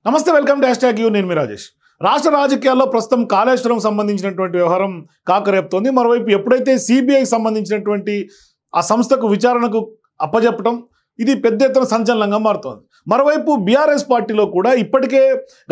నమస్తే, welcome to #you. నేను మీ రాజేష్. రాష్ట్ర రాజకీయాల్లో ప్రస్తుతం కాళేశ్వరం సంబంధించినటువంటి వ్యవహారం కాకరేపుతోంది. మరోవైపు ఎప్పుడైతే సిబిఐకి సంబంధించినటువంటి ఆ సంస్థకు విచారణకు అప్పజెప్పడం ఇది పెద్ద ఎత్తున సంచలనంగా మారుతోంది. మరోవైపు బీఆర్ఎస్ పార్టీలో కూడా ఇప్పటికే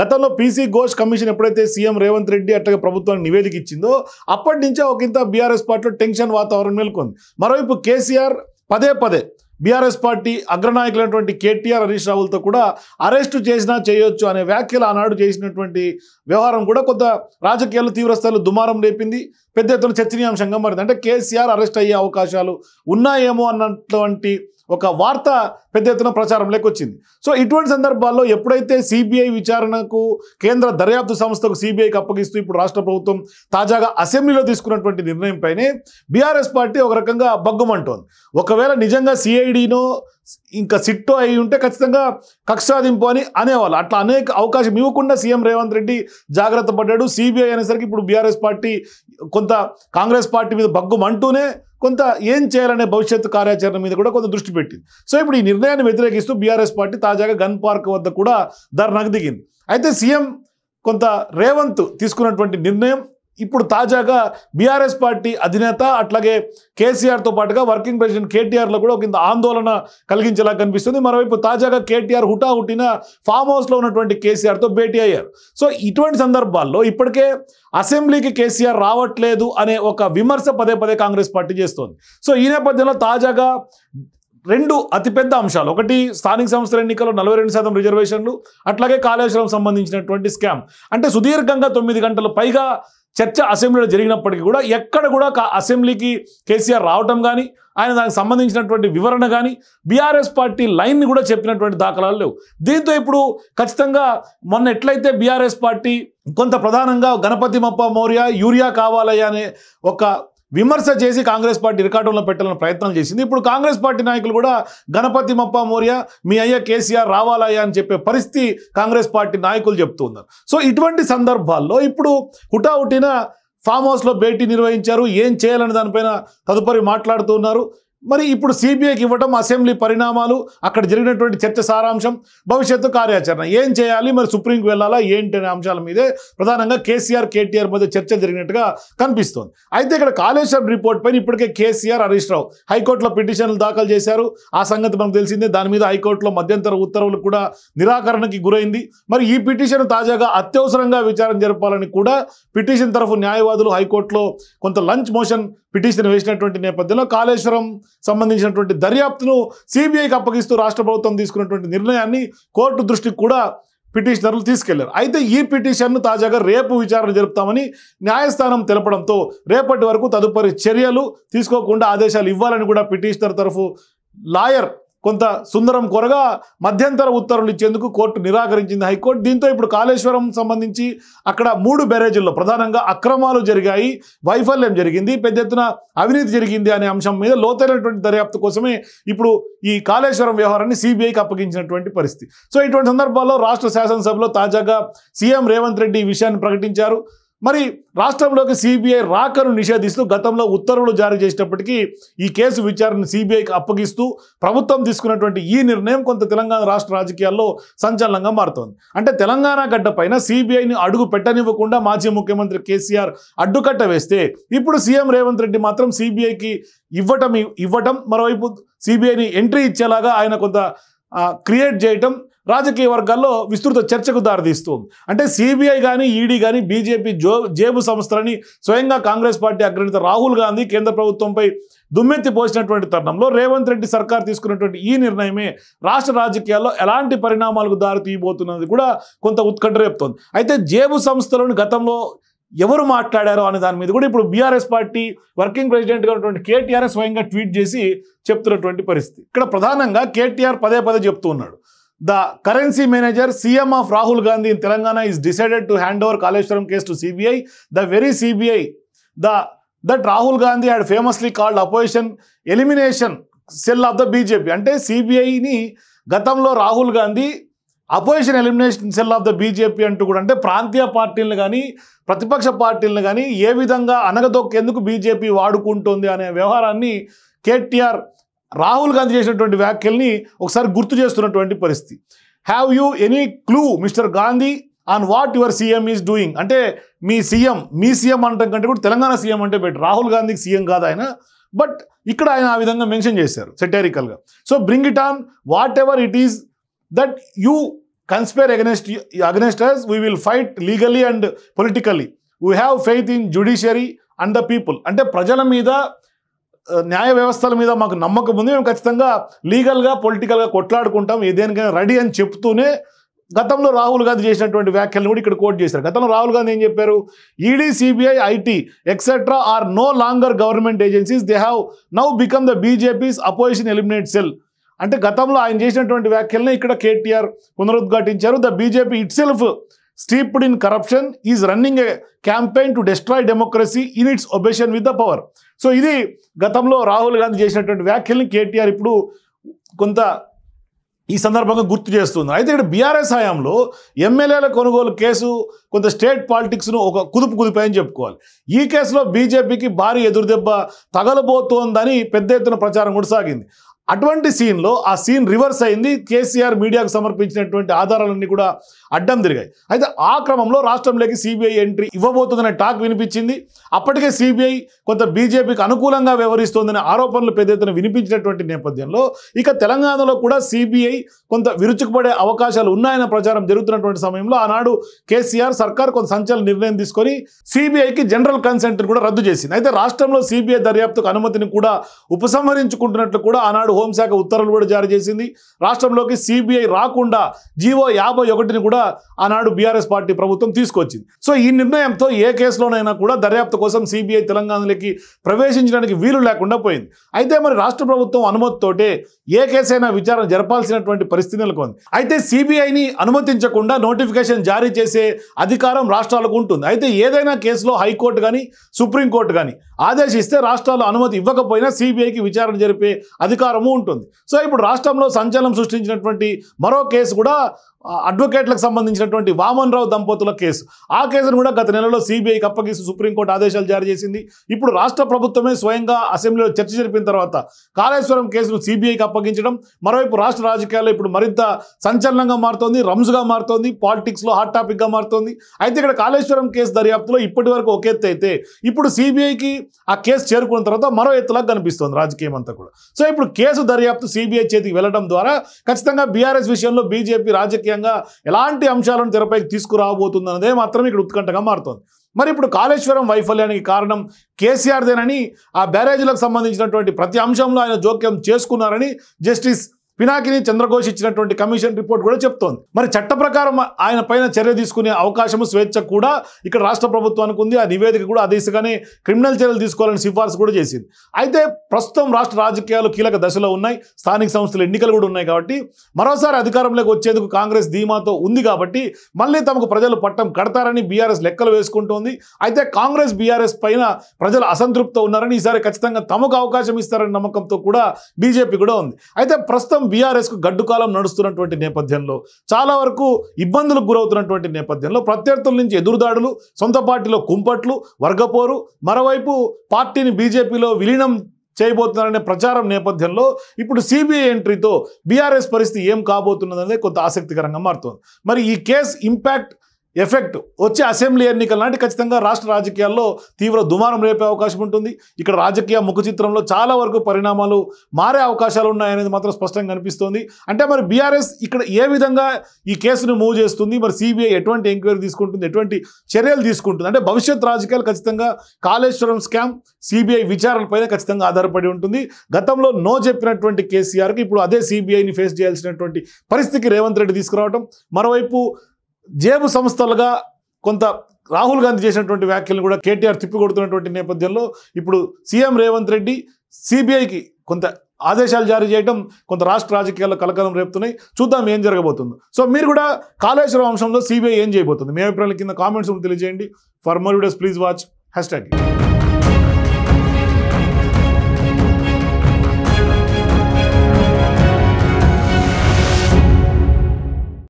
గతంలో పీసీ ఘోష్ కమిషన్ ఎప్పుడైతే సీఎం రేవంత్ రెడ్డి అట్లాగే ప్రభుత్వానికి నివేదిక ఇచ్చిందో అప్పటి నుంచే ఒకంత బీఆర్ఎస్ పార్టీలో టెన్షన్ వాతావరణం నెలకొంది. మరోవైపు కేసీఆర్ పదే బీఆర్ఎస్ పార్టీ అగ్రనాయకులైనటువంటి కేటీఆర్, హరీష్ రావులతో కూడా అరెస్టు చేసినా చేయొచ్చు అనే వ్యాఖ్యలు ఆనాడు చేసినటువంటి వ్యవహారం కూడా కొంత రాజకీయాల్లో తీవ్రస్థాయిలో దుమారం రేపింది. పెద్ద ఎత్తున చర్చనీయాంశంగా మారింది. అంటే కేసీఆర్ అరెస్ట్ అయ్యే అవకాశాలు ఉన్నాయేమో అన్నటువంటి ఒక వార్త పెద్ద ఎత్తున ప్రచారంలోకి వచ్చింది. సో ఇటువంటి సందర్భాల్లో ఎప్పుడైతే సిబిఐ విచారణకు కేంద్ర దర్యాప్తు సంస్థకు సిబిఐకి అప్పగిస్తూ ఇప్పుడు రాష్ట్ర ప్రభుత్వం తాజాగా అసెంబ్లీలో తీసుకున్నటువంటి నిర్ణయంపైనే బీఆర్ఎస్ పార్టీ ఒక రకంగా బగ్గుమంటోంది. ఒకవేళ నిజంగా సిఐడినో ఇంకా సిట్టో అయి ఉంటే ఖచ్చితంగా కక్షాదింపు అని అనేవాళ్ళు. అట్లా అనేక అవకాశం ఇవ్వకుండా సీఎం రేవంత్ రెడ్డి జాగ్రత్త పడ్డాడు. సిబిఐ అనేసరికి ఇప్పుడు బీఆర్ఎస్ పార్టీ కొంత కాంగ్రెస్ పార్టీ మీద బగ్గుమంటూనే కొంత ఏం చేయాలనే భవిష్యత్తు కార్యాచరణ మీద కూడా కొంత దృష్టి పెట్టింది. సో ఇప్పుడు ఈ నిర్ణయాన్ని వ్యతిరేకిస్తూ బీఆర్ఎస్ పార్టీ తాజాగా గన్ పార్క్ వద్ద కూడా ధర్నాకు దిగింది. అయితే సీఎం కొంత రేవంత్ తీసుకున్నటువంటి నిర్ణయం ఇప్పుడు తాజాగా బీఆర్ఎస్ పార్టీ అధినేత అట్లాగే కేసీఆర్తో పాటుగా వర్కింగ్ ప్రెసిడెంట్ కేటీఆర్లో కూడా ఒక ఆందోళన కలిగించేలా కనిపిస్తుంది. మరోవైపు తాజాగా కేటీఆర్ హుటాహుటిన ఫామ్ హౌస్లో ఉన్నటువంటి కేసీఆర్తో భేటీ అయ్యారు. సో ఇటువంటి సందర్భాల్లో ఇప్పటికే అసెంబ్లీకి కేసీఆర్ రావట్లేదు అనే ఒక విమర్శ పదే కాంగ్రెస్ పార్టీ చేస్తోంది. సో ఈ నేపథ్యంలో తాజాగా రెండు అతిపెద్ద అంశాలు, ఒకటి స్థానిక సంస్థల ఎన్నికల్లో 42% రిజర్వేషన్లు, అట్లాగే కాళేశ్వరం సంబంధించినటువంటి స్కామ్. అంటే సుదీర్ఘంగా 9 గంటల పైగా చర్చ అసెంబ్లీలో జరిగినప్పటికీ కూడా ఎక్కడ కూడా అసెంబ్లీకి కేసీఆర్ రావటం కానీ ఆయన దానికి సంబంధించినటువంటి వివరణ కానీ బీఆర్ఎస్ పార్టీ లైన్ని కూడా చెప్పినటువంటి దాఖలాలు లేవు. దీంతో ఇప్పుడు ఖచ్చితంగా మొన్న ఎట్లయితే బీఆర్ఎస్ పార్టీ కొంత ప్రధానంగా గణపతి బప్పా మోరియా యూరియా కావాలయ్యా అనే ఒక విమర్శ చేసి కాంగ్రెస్ పార్టీ ఇరకాటంలో పెట్టాలని ప్రయత్నం చేసింది. ఇప్పుడు కాంగ్రెస్ పార్టీ నాయకులు కూడా గణపతి బప్పా మోరియా మీ అయ్యా కేసీఆర్ రావాలయ్యా అని చెప్పే పరిస్థితి కాంగ్రెస్ పార్టీ నాయకులు చెప్తూ ఉన్నారు. సో ఇటువంటి సందర్భాల్లో ఇప్పుడు హుటాహుటిన ఫామ్ హౌస్లో భేటీ నిర్వహించారు. ఏం చేయాలని దానిపైన తదుపరి మాట్లాడుతున్నారు. మరి ఇప్పుడు సిబిఐకి ఇవ్వటం, అసెంబ్లీ పరిణామాలు, అక్కడ జరిగినటువంటి చర్చ సారాంశం, భవిష్యత్తు కార్యాచరణ ఏం చేయాలి, మరి సుప్రీంకి వెళ్ళాలా ఏంటి అనే అంశాల మీదే ప్రధానంగా కేసీఆర్ కేటీఆర్ మధ్య చర్చ జరిగినట్టుగా కనిపిస్తోంది. అయితే ఇక్కడ కాళేశ్వరం రిపోర్ట్ పైన ఇప్పటికే కేసీఆర్, హరీష్ రావు హైకోర్టులో పిటిషన్లు దాఖలు చేశారు. ఆ సంగతి మనకు తెలిసిందే. దాని మీద హైకోర్టులో మధ్యంతర ఉత్తర్వులు కూడా నిరాకరణకి గురైంది. మరి ఈ పిటిషన్ తాజాగా అత్యవసరంగా విచారణ జరపాలని కూడా పిటిషన్ తరఫు న్యాయవాదులు హైకోర్టులో కొంత లంచ్ మోషన్ పిటిషన్ వేసినటువంటి నేపథ్యంలో కాళేశ్వరం సంబంధించినటువంటి దర్యాప్తును సిబిఐకి అప్పగిస్తూ రాష్ట్ర ప్రభుత్వం తీసుకున్నటువంటి నిర్ణయాన్ని కోర్టు దృష్టికి కూడా పిటిషనర్లు తీసుకెళ్లారు. అయితే ఈ పిటిషన్ను తాజాగా రేపు విచారణ జరుపుతామని న్యాయస్థానం తెలపడంతో రేపటి వరకు తదుపరి చర్యలు తీసుకోకుండా ఆదేశాలు ఇవ్వాలని కూడా పిటిషనర్ తరఫు లాయర్ కొంత సుందరం కొరగా మధ్యంతర ఉత్తర్వులు ఇచ్చేందుకు కోర్టు నిరాకరించింది హైకోర్టు. దీంతో ఇప్పుడు కాళేశ్వరం సంబంధించి అక్కడ 3 బ్యారేజీల్లో ప్రధానంగా అక్రమాలు జరిగాయి, వైఫల్యం జరిగింది, పెద్ద ఎత్తున అవినీతి జరిగింది అనే అంశం మీద లోతైనటువంటి దర్యాప్తు కోసమే ఇప్పుడు ఈ కాళేశ్వరం వ్యవహారాన్ని సిబిఐకి అప్పగించినటువంటి పరిస్థితి. సో ఇటువంటి సందర్భాల్లో రాష్ట్ర శాసనసభలో తాజాగా సీఎం రేవంత్ రెడ్డి ఈ విషయాన్ని ప్రకటించారు. మరి రాష్ట్రంలోకి సిబిఐ రాకను నిషేధిస్తూ గతంలో ఉత్తర్వులు జారీ చేసేటప్పటికీ ఈ కేసు విచారణను సిబిఐకి అప్పగిస్తూ ప్రభుత్వం తీసుకున్నటువంటి ఈ నిర్ణయం కొంత తెలంగాణ రాష్ట్ర రాజకీయాల్లో సంచలనంగా మారుతోంది. అంటే తెలంగాణ గడ్డ పైన సిబిఐని అడుగు పెట్టనివ్వకుండా మాజీ ముఖ్యమంత్రి కేసీఆర్ అడ్డుకట్ట వేస్తే ఇప్పుడు సీఎం రేవంత్ రెడ్డి మాత్రం సిబిఐకి ఇవ్వటం మరోవైపు సిబిఐని ఎంట్రీ ఇచ్చేలాగా ఆయన కొంత క్రియేట్ చేయటం రాజకీయ వర్గాల్లో విస్తృత చర్చకు దారితీస్తుంది. అంటే సిబిఐ కానీ ఈడీ కానీ బీజేపీ జేబు సంస్థలని స్వయంగా కాంగ్రెస్ పార్టీ అగ్రనేత రాహుల్ గాంధీ కేంద్ర ప్రభుత్వంపై దుమ్మెత్తి పోసినటువంటి తరుణంలో రేవంత్ రెడ్డి సర్కార్ తీసుకున్నటువంటి ఈ నిర్ణయమే రాష్ట్ర రాజకీయాల్లో ఎలాంటి పరిణామాలకు దారి తీయబోతున్నది కూడా కొంత ఉత్కంఠ రేపుతోంది. అయితే జేబు సంస్థలను గతంలో ఎవరు మాట్లాడారో అనే దాని మీద కూడా ఇప్పుడు బీఆర్ఎస్ పార్టీ వర్కింగ్ ప్రెసిడెంట్గా ఉన్నటువంటి కేటీఆర్ స్వయంగా ట్వీట్ చేసి చెప్తున్నటువంటి పరిస్థితి. ఇక్కడ ప్రధానంగా కేటీఆర్ పదే చెప్తూ ఉన్నాడు. The currency manager, CM of Rahul Gandhi in Telangana is decided to hand over Kaleshwaram case to CBI. The very CBI that Rahul Gandhi had famously called opposition elimination cell of the BJP. అంటే సిబిఐని గతంలో Rahul Gandhi opposition elimination cell of the BJP అంటూ కూడా, అంటే ప్రాంతీయ పార్టీలను కానీ ప్రతిపక్ష పార్టీలను కానీ ఏ విధంగా అనగదొక్కేందుకు బీజేపీ వాడుకుంటుంది అనే వ్యవహారాన్ని కేటీఆర్ రాహుల్ గాంధీ చేసినటువంటి వ్యాఖ్యల్ని ఒకసారి గుర్తు చేస్తున్నటువంటి పరిస్థితి. Have you any clue mister Gandhi on what your CM is doing? అంటే మీ సీఎం అనటం కంటే కూడా తెలంగాణ సీఎం అంటే బెటర్. రాహుల్ గాంధీకి సీఎం కాదు ఆయన, బట్ ఇక్కడ ఆయన ఆ విధంగా మెన్షన్ చేశారు సెటరికల్గా. So bring it on, whatever it is that you conspire against us, we will fight legally and politically. We have faith in judiciary and the people. అంటే ప్రజల మీద, న్యాయ వ్యవస్థల మీద మాకు నమ్మకం ఉంది, మేము ఖచ్చితంగా లీగల్గా పొలిటికల్గా కొట్లాడుకుంటాం, ఏదేనికైనా రెడీ అని చెప్తూనే గతంలో రాహుల్ గాంధీ చేసినటువంటి వ్యాఖ్యలను కూడా ఇక్కడ కోట్ చేశారు. గతంలో రాహుల్ గాంధీ ఏం చెప్పారు? ED, CBI, IT etcetera are no longer government agencies, they have now become the BJP's opposition eliminate cell. అంటే గతంలో ఆయన చేసినటువంటి వ్యాఖ్యలను ఇక్కడ కేటీఆర్ పునరుద్ఘాటించారు. The BJP itself steeped in corruption is running a campaign to destroy democracy in its obsession with the power. So ఇది గతంలో రాహుల్ గాంధీ చేసినటువంటి వ్యాఖ్యల్ని కేటీఆర్ ఇప్పుడు కొంత ఈ సందర్భంగా గుర్తు చేస్తుంది. అయితే ఇక్కడ బీఆర్ఎస్ హయాంలో ఎమ్మెల్యేల కొనుగోలు కేసు కొంత స్టేట్ పాలిటిక్స్ను ఒక కుదిపాయని చెప్పుకోవాలి. ఈ కేసులో బీజేపీకి భారీ ఎదురుదెబ్బ తగలబోతోందని పెద్ద ఎత్తున ప్రచారం కూడా సాగింది. అటువంటి సీన్లో ఆ సీన్ రివర్స్ అయింది. కేసీఆర్ మీడియాకు సమర్పించినటువంటి ఆధారాలన్నీ కూడా అడ్డం తిరిగాయి. అయితే ఆ క్రమంలో రాష్ట్రంలోకి సిబిఐ ఎంట్రీ ఇవ్వబోతుందనే టాక్ వినిపించింది. అప్పటికే సిబిఐ కొంత బీజేపీకి అనుకూలంగా వ్యవహరిస్తోందనే ఆరోపణలు పెద్ద ఎత్తున వినిపించినటువంటి నేపథ్యంలో ఇక తెలంగాణలో కూడా సిబిఐ కొంత విరుచుకుపడే అవకాశాలు ఉన్నాయన్న ప్రచారం జరుగుతున్నటువంటి సమయంలో ఆనాడు కేసీఆర్ సర్కార్ కొంత సంచలన నిర్ణయం తీసుకొని సిబిఐకి జనరల్ కన్సెంట్ కూడా రద్దు చేసింది. అయితే రాష్ట్రంలో సిబిఐ దర్యాప్తుకు అనుమతిని కూడా ఉపసంహరించుకుంటున్నట్లు కూడా ఆనాడు హోంశాఖ ఉత్తర్వులు కూడా జారీ చేసింది. రాష్ట్రంలోకి సిబిఐ రాకుండా జీవో 51ని కూడా ఆనాడు బీఆర్ఎస్ పార్టీ ప్రభుత్వం తీసుకొచ్చింది. సో ఈ నిర్ణయంతో ఏ కేసులోనైనా కూడా దర్యాప్తు కోసం సిబిఐ తెలంగాణలోకి ప్రవేశించడానికి వీలు లేకుండా పోయింది. అయితే మరి రాష్ట్ర ప్రభుత్వం అనుమతితోటే ఏ కేసైనా విచారణ జరపాల్సినటువంటి పరిస్థితి నెలకొంది. అయితే సిబిఐని అనుమతించకుండా నోటిఫికేషన్ జారీ చేసే అధికారం రాష్ట్రాలకు ఉంటుంది. అయితే ఏదైనా కేసులో హైకోర్టు కానీ సుప్రీంకోర్టు కానీ ఆదేశిస్తే రాష్ట్రాలు అనుమతి ఇవ్వకపోయినా సిబిఐకి విచారణ జరిపే అధికారము ఉంటుంది. సో ఇప్పుడు రాష్ట్రంలో సంచలనం సృష్టించినటువంటి మరో కేసు కూడా అడ్వకేట్లకు సంబంధించినటువంటి వామన్ రావు దంపతుల కేసు. ఆ కేసును కూడా గత నెలలో సిబిఐకి అప్పగిస్తూ సుప్రీంకోర్టు ఆదేశాలు జారీ చేసింది. ఇప్పుడు రాష్ట్ర ప్రభుత్వమే స్వయంగా అసెంబ్లీలో చర్చ జరిపిన తర్వాత కాళేశ్వరం కేసును సిబిఐకి అప్పగించడం మరోవైపు రాష్ట్ర రాజకీయాల్లో ఇప్పుడు మరింత సంచలనంగా మారుతోంది, రంజుగా మారుతోంది, పాలిటిక్స్లో హాట్ టాపిక్గా మారుతోంది. అయితే ఇక్కడ కాళేశ్వరం కేసు దర్యాప్తులో ఇప్పటి వరకు ఒక ఎత్తు అయితే ఇప్పుడు సిబిఐకి ఆ కేసు చేరుకున్న తర్వాత మరో ఎత్తులాగా కనిపిస్తోంది రాజకీయం అంతా కూడా. సో ఇప్పుడు కేసు దర్యాప్తు సిబిఐ చేతికి వెళ్ళడం ద్వారా ఖచ్చితంగా బీఆర్ఎస్ విషయంలో బీజేపీ రాజకీయంగా ఎలాంటి అంశాలను తెరపైకి తీసుకురాబోతుందన్నదే మాత్రం ఇక్కడ ఉత్కంఠగా మారుతోంది. మరి ఇప్పుడు కాళేశ్వరం వైఫల్యానికి కారణం కేసీఆర్దేనని, ఆ బ్యారేజీలకు సంబంధించినటువంటి ప్రతి అంశంలో ఆయన జోక్యం చేసుకున్నారని జస్టిస్ పినాకిని చంద్రఘోష్ ఇచ్చినటువంటి కమిషన్ రిపోర్ట్ కూడా చెప్తోంది. మరి చట్ట ప్రకారం ఆయన పైన చర్య తీసుకునే అవకాశము, స్వేచ్ఛ కూడా ఇక్కడ రాష్ట్ర ప్రభుత్వానికి ఉంది. ఆ నివేదిక కూడా ఆ దిశగానే క్రిమినల్ చర్యలు తీసుకోవాలని సిఫార్సు కూడా చేసింది. అయితే ప్రస్తుతం రాష్ట్ర రాజకీయాలు కీలక దశలో ఉన్నాయి, స్థానిక సంస్థల ఎన్నికలు కూడా ఉన్నాయి కాబట్టి మరోసారి అధికారంలోకి వచ్చేందుకు కాంగ్రెస్ ధీమాతో ఉంది కాబట్టి మళ్ళీ తమకు ప్రజలు పట్టం కడతారని బీఆర్ఎస్ లెక్కలు వేసుకుంటోంది. అయితే కాంగ్రెస్ బీఆర్ఎస్ పైన ప్రజలు అసంతృప్తితో ఉన్నారని, ఈసారి ఖచ్చితంగా తమకు అవకాశం ఇస్తారని నమ్మకంతో కూడా బీజేపీ కూడా ఉంది. అయితే ప్రస్తుతం బీఆర్ఎస్కు గడ్డుకాలం నడుస్తున్నటువంటి నేపథ్యంలో, చాలా వరకు ఇబ్బందులకు గురవుతున్నటువంటి నేపథ్యంలో ప్రత్యర్థుల నుంచి ఎదురుదాడులు, సొంత పార్టీలో కుంపట్లు, వర్గపోరు, మరోవైపు పార్టీని బీజేపీలో విలీనం చేయబోతున్నారనే ప్రచారం నేపథ్యంలో ఇప్పుడు సిబిఐ ఎంట్రీతో బీఆర్ఎస్ పరిస్థితి ఏం కాబోతున్నదనేది కొంత ఆసక్తికరంగా మారుతోంది. మరి ఈ కేసు ఇంపాక్ట్ ఎఫెక్ట్ వచ్చే అసెంబ్లీ ఎన్నికల నాటి ఖచ్చితంగా రాష్ట్ర రాజకీయాల్లో తీవ్ర దుమారం రేపే అవకాశం ఉంటుంది. ఇక్కడ రాజకీయ ముఖ చిత్రంలో చాలా వరకు పరిణామాలు మారే అవకాశాలు ఉన్నాయనేది మాత్రం స్పష్టంగా కనిపిస్తోంది. అంటే మరి బీఆర్ఎస్ ఇక్కడ ఏ విధంగా ఈ కేసును మూవ్ చేస్తుంది, మరి సిబిఐ ఎటువంటి ఎంక్వైరీ తీసుకుంటుంది, ఎటువంటి చర్యలు తీసుకుంటుంది, అంటే భవిష్యత్ రాజకీయాలు ఖచ్చితంగా కాళేశ్వరం స్కామ్, సిబిఐ విచారణపైన ఖచ్చితంగా ఆధారపడి ఉంటుంది. గతంలో నో చెప్పినటువంటి కేసీఆర్కి ఇప్పుడు అదే సిబిఐని ఫేస్ చేయాల్సినటువంటి పరిస్థితికి రేవంత్ రెడ్డి తీసుకురావడం, మరోవైపు జేబు సంస్థలుగా కొంత రాహుల్ గాంధీ చేసినటువంటి వ్యాఖ్యలను కూడా కేటీఆర్ తిప్పికొడుతున్నటువంటి నేపథ్యంలో ఇప్పుడు సీఎం రేవంత్ రెడ్డి సిబిఐకి కొంత ఆదేశాలు జారీ చేయడం కొంత రాష్ట్ర రాజకీయాల్లో కలకలం రేపుతున్నాయి. చూద్దాం ఏం జరగబోతుందో. సో మీరు కూడా కాళేశ్వరం అంశంలో సిబిఐ ఏం చేయబోతుంది, మీ అభిప్రాయాల కింద కామెంట్స్ తెలియజేయండి. For more videos please watch #.